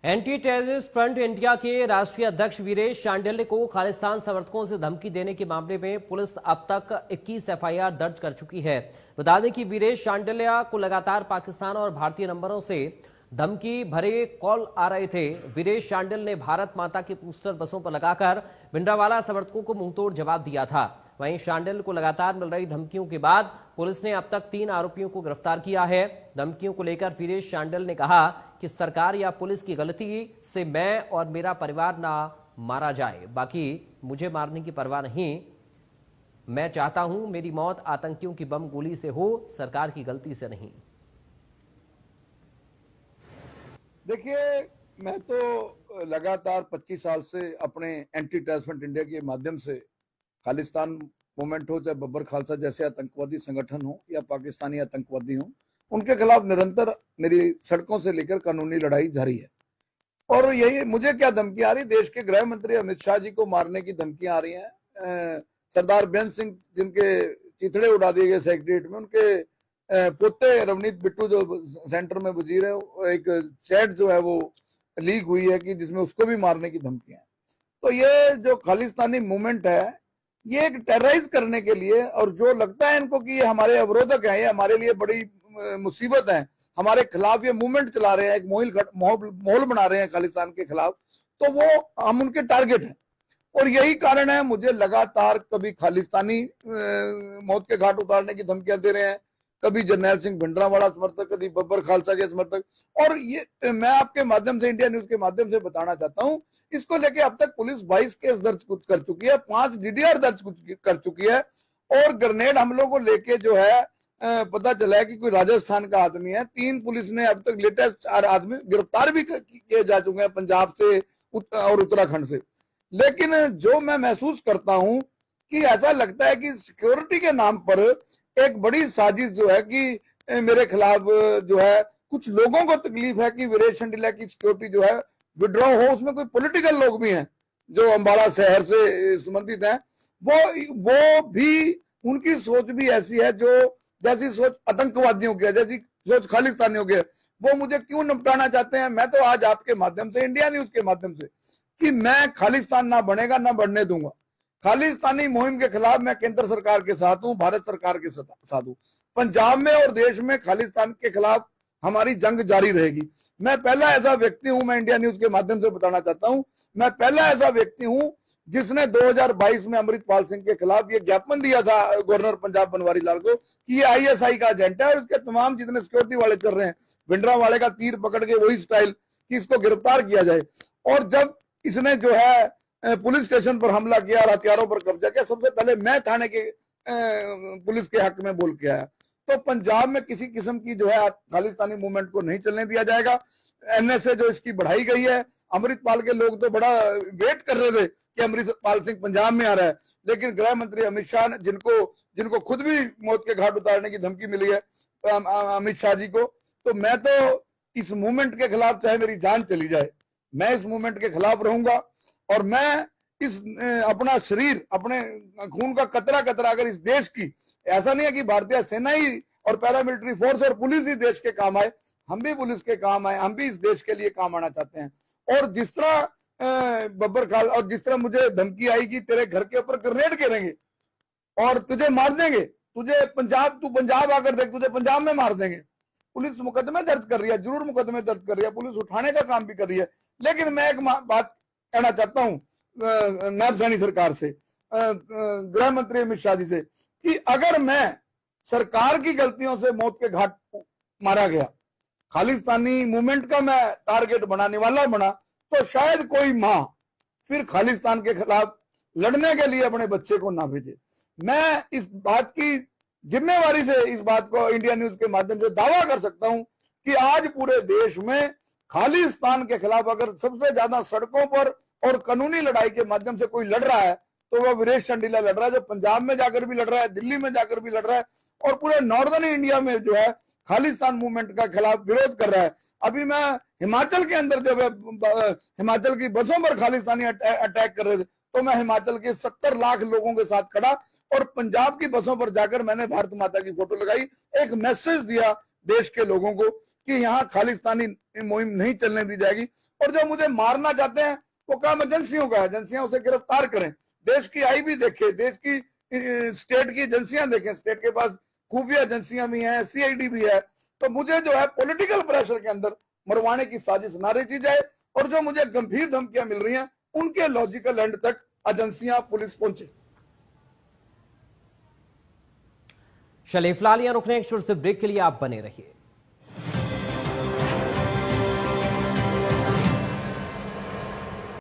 Anti terrorist front India के राष्ट्रीय अध्यक्ष वीरेश शांडिल्य को खालिस्तान समर्थकों से धमकी देने के मामले में पुलिस अब तक 21 एफआईआर दर्ज कर चुकी है। बता दें कि वीरेश शांडिल्य को लगातार पाकिस्तान और भारतीय नंबरों से धमकी भरे कॉल आ रहे थे। वीरेश शांडिल्य ने भारत माता के पोस्टर बसों पर लगाकर भिंडरावाला समर्थकों को मुंहतोड़ जवाब दिया था। वहीं शांडिल्य को लगातार मिल रही धमकियों के बाद पुलिस ने अब तक 3 आरोपियों को गिरफ्तार किया है। धमकियों को लेकर वीरेश शांडिल्य ने कहा कि सरकार या पुलिस की गलती से मैं और मेरा परिवार ना मारा जाए, बाकी मुझे मारने की परवाह नहीं। मैं चाहता हूं मेरी मौत आतंकियों की बम गोली से हो, सरकार की गलती से नहीं। देखिए, मैं तो लगातार 25 साल से अपने एंटी टेररिस्ट फ्रंट इंडिया के माध्यम से खालिस्तान मूवमेंट हो, चाहे बब्बर खालसा जैसे आतंकवादी संगठन हो या पाकिस्तानी आतंकवादी हो, उनके खिलाफ निरंतर मेरी सड़कों से लेकर कानूनी लड़ाई जारी है। और यही मुझे क्या धमकी आ रही, देश के गृह मंत्री अमित शाह जी को मारने की धमकियां आ रही हैं। सरदार बेअंत सिंह जिनके चिथड़े उड़ा दिए गए सेक्रेटरीट में, उनके पोते रवनीत बिट्टू जो सेंटर में वजीर है, एक चैट जो है वो लीक हुई है कि जिसमें उसको भी मारने की धमकियां हैं। तो ये जो खालिस्तानी मूवमेंट है, ये एक टेरराइज करने के लिए, और जो लगता है इनको कि ये हमारे अवरोधक हैं, ये हमारे लिए बड़ी मुसीबत है, हमारे खिलाफ ये मूवमेंट चला रहे हैं, एक माहौल बना रहे हैं खालिस्तान के खिलाफ, तो वो हम उनके टारगेट हैं। और यही कारण है मुझे लगातार कभी खालिस्तानी मौत के घाट उतारने की धमकियां दे रहे हैं, कभी जरनैल सिंह भिंडरावाला समर्थक, कभी बब्बर खालसा के समर्थक। और ये मैं आपके माध्यम से, इंडिया न्यूज के माध्यम से बताना चाहता हूं, इसको लेके अब तक पुलिस 22 केस दर्ज कर चुकी है, 5 डीडीआर दर्ज कर चुकी है। और ग्रेनेड हमलों को लेके जो है पता चला है कि कोई राजस्थान का आदमी है। 3 पुलिस ने अब तक लेटेस्ट 4 आदमी गिरफ्तार भी किए जा चुके हैं, पंजाब से और उत्तराखंड से। लेकिन जो मैं महसूस करता हूं कि ऐसा लगता है कि सिक्योरिटी के नाम पर एक बड़ी साजिश जो है कि मेरे खिलाफ जो है, कुछ लोगों को तकलीफ है कि वीरेश शांडिल्य की सिक्योरिटी जो है विड्रॉ हो। उसमें कोई पॉलिटिकल लोग भी हैं जो अंबाला शहर से संबंधित हैं, वो भी, उनकी सोच भी ऐसी है जो जैसी सोच आतंकवादियों की है, जैसी सोच खालिस्तानियों की है। वो मुझे क्यों निपटाना चाहते हैं? मैं तो आज आपके माध्यम से, इंडिया न्यूज के माध्यम से, कि मैं खालिस्तान ना बनेगा, ना बढ़ने दूंगा। खालिस्तानी मुहिम के खिलाफ मैं केंद्र सरकार के साथ हूं, भारत सरकार के साथ हूं। पंजाब में और देश में खालिस्तान के खिलाफ हमारी जंग जारी रहेगी। मैं पहला ऐसा व्यक्ति हूं, मैं इंडिया न्यूज के माध्यम से बताना चाहता हूं, मैं पहला ऐसा व्यक्ति हूं जिसने 2022 में अमृतपाल सिंह के खिलाफ ये ज्ञापन दिया था गवर्नर पंजाब बनवारी लाल को कि ये आईएसआई का एजेंट है, और उसके तमाम जितने सिक्योरिटी वाले कर रहे हैं, भिंडरावाले का तीर पकड़ के वही स्टाइल कि इसको गिरफ्तार किया जाए। और जब इसने जो है पुलिस स्टेशन पर हमला किया और हथियारों पर कब्जा किया, सबसे पहले मैं थाने के पुलिस के हक में बोल के आया। तो पंजाब में किसी किस्म की जो है खालिस्तानी मूवमेंट को नहीं चलने दिया जाएगा। एनएसए जो इसकी बढ़ाई गई है, अमृतपाल के लोग तो बड़ा वेट कर रहे थे कि अमृतपाल सिंह पंजाब में आ रहा है, लेकिन गृह मंत्री अमित शाह, जिनको खुद भी मौत के घाट उतारने की धमकी मिली है अमित शाह जी को, तो मैं तो इस मूवमेंट के खिलाफ, चाहे मेरी जान चली जाए, मैं इस मूवमेंट के खिलाफ रहूंगा। और मैं इस अपना शरीर, अपने खून का कतरा कतरा अगर इस देश की, ऐसा नहीं है कि भारतीय सेना ही और पैरामिलिट्री फोर्स और पुलिस ही देश के काम आए, हम भी पुलिस के काम आए, हम भी इस देश के लिए काम आना चाहते हैं। और जिस तरह बब्बर खाल, और जिस तरह मुझे धमकी आई कि तेरे घर के ऊपर ग्रेनेड गिरेंगे और तुझे मार देंगे, तू पंजाब आकर देख, तुझे पंजाब में मार देंगे। पुलिस मुकदमे दर्ज कर रही है, जरूर मुकदमे दर्ज कर रही है, पुलिस उठाने का काम भी कर रही है। लेकिन मैं एक बात कहना चाहता हूं नायब सैनी सरकार से, गृह मंत्री अमित शाह जी से, कि अगर मैं सरकार की गलतियों से मौत के घाट मारा गया, खालिस्तानी मूवमेंट का मैं टारगेट बनाने वाला बना, तो शायद कोई मां फिर खालिस्तान के खिलाफ लड़ने के लिए अपने बच्चे को ना भेजे। मैं इस बात की जिम्मेवारी से इस बात को इंडिया न्यूज के माध्यम से दावा कर सकता हूं कि आज पूरे देश में खालिस्तान के खिलाफ अगर सबसे ज्यादा सड़कों पर और कानूनी लड़ाई के माध्यम से कोई लड़ रहा है, तो वह वीरेश शांडिल्य लड़ रहा है, जो पंजाब में जाकर भी लड़ रहा है, दिल्ली में जाकर भी लड़ रहा है, और पूरे नॉर्दर्न इंडिया में जो है खालिस्तान मूवमेंट का खिलाफ विरोध कर रहा है। अभी मैं हिमाचल के अंदर, जब हिमाचल की बसों पर खालिस्तानी अटैक कर रहे थे, तो मैं हिमाचल के 70 लाख लोगों के साथ खड़ा और पंजाब की बसों पर जाकर मैंने भारत माता की फोटो लगाई, एक मैसेज दिया देश के लोगों को कि यहाँ खालिस्तानी मुहिम नहीं चलने दी जाएगी। और जो मुझे मारना चाहते हैं वो काम एजेंसियों का है, एजेंसियां उसे गिरफ्तार करें, देश की आई भी देखे, देश की स्टेट की एजेंसियां देखें, स्टेट के पास खुफिया एजेंसियां भी हैं, सीआईडी भी है। तो मुझे जो है पॉलिटिकल प्रेशर के अंदर मरवाने की साजिश ना रची जाए, और जो मुझे गंभीर धमकियां मिल रही हैं उनके लॉजिकल एंड तक एजेंसियां पुलिस पहुंचे। चलिए फिलहाल यहाँ रुकने एक छोटे से ब्रेक के लिए आप बने रहिए।